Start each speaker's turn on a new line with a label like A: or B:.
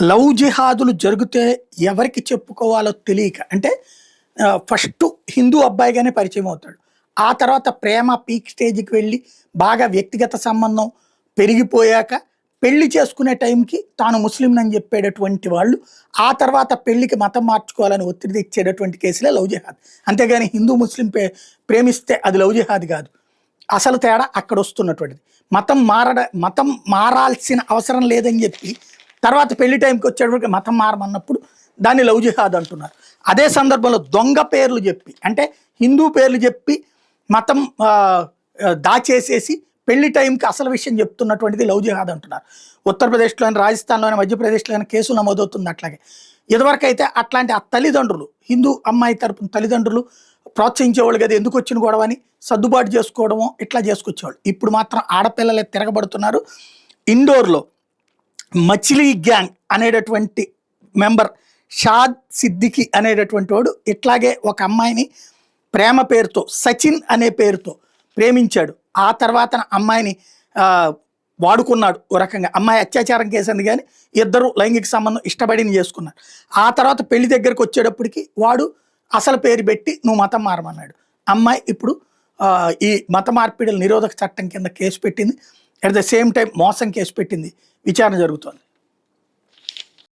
A: Love జిహాదులు జరిగితే ఎవరికి చెప్పుకోవాలో తెలియక అంటే ఫస్ట్ హిందూ అబ్బాయిగానే పరిచయం అవుతాడు. ఆ తర్వాత ప్రేమ పీక్ స్టేజ్‌కి వెళ్ళి బాగా వ్యక్తిగత సంబంధం పెరిగిపోయాక పెళ్లి చేసుకునే టైంకి తాను ముస్లింనని చెప్పేటటువంటి వాళ్ళు, ఆ తర్వాత పెళ్లికి మతం మార్చుకోవాలని ఒత్తిడి తెచ్చేటటువంటి కేసులే లవ్ జిహాద్. అంతేగాని హిందూ, ముస్లిం ప్రేమిస్తే అది లవ్ జిహాద్ కాదు. అసలు తేడా అక్కడొస్తున్నటువంటిది. మతం మారాల్సిన అవసరం లేదని చెప్పి, తర్వాత పెళ్లి టైంకి వచ్చేటప్పటికి మతం మారమన్నప్పుడు దాన్ని లవ్ జిహాద్ అంటున్నారు. అదే సందర్భంలో దొంగ పేర్లు చెప్పి, అంటే హిందూ పేర్లు చెప్పి మతం దాచేసేసి పెళ్లి టైంకి అసలు విషయం చెప్తున్నటువంటిది లవ్ జిహాద్ అంటున్నారు. ఉత్తరప్రదేశ్‌లోని, రాజస్థాన్‌లోని, మధ్యప్రదేశ్‌లోని కేసులు నమోదవుతుంది అట్లాగే. ఇదివరకైతే అట్లాంటి ఆ తల్లిదండ్రులు, హిందూ అమ్మాయి తరపున తల్లిదండ్రులు ప్రోత్సహించేవాళ్ళు కదా, ఎందుకు వచ్చిన గొడవ అని సర్దుబాటు చేసుకోవడమో ఇట్లా చేసుకొచ్చేవాళ్ళు. ఇప్పుడు మాత్రం ఆడపిల్లలే తిరగబడుతున్నారు. ఇండోర్‌లో మచిలీ గ్యాంగ్ అనేటటువంటి మెంబర్ షాద్ సిద్దికి అనేటటువంటి వాడు ఇట్లాగే ఒక అమ్మాయిని ప్రేమ పేరుతో, సచిన్ అనే పేరుతో ప్రేమించాడు. ఆ తర్వాత అమ్మాయిని వాడుకున్నాడు. ఓ రకంగా అమ్మాయి అత్యాచారం కేసు అంది, కానీ ఇద్దరు లైంగిక సంబంధం ఇష్టపడిని చేసుకున్నారు. ఆ తర్వాత పెళ్లి దగ్గరికి వచ్చేటప్పటికి వాడు అసలు పేరు పెట్టి నువ్వు మతం మారమన్నాడు. అమ్మాయి ఇప్పుడు ఈ మత మార్పిడుల నిరోధక చట్టం కింద కేసు పెట్టింది. అట్ ద సేమ్ టైం మోసం కేసు పెట్టింది. విచారణ జరుగుతోంది.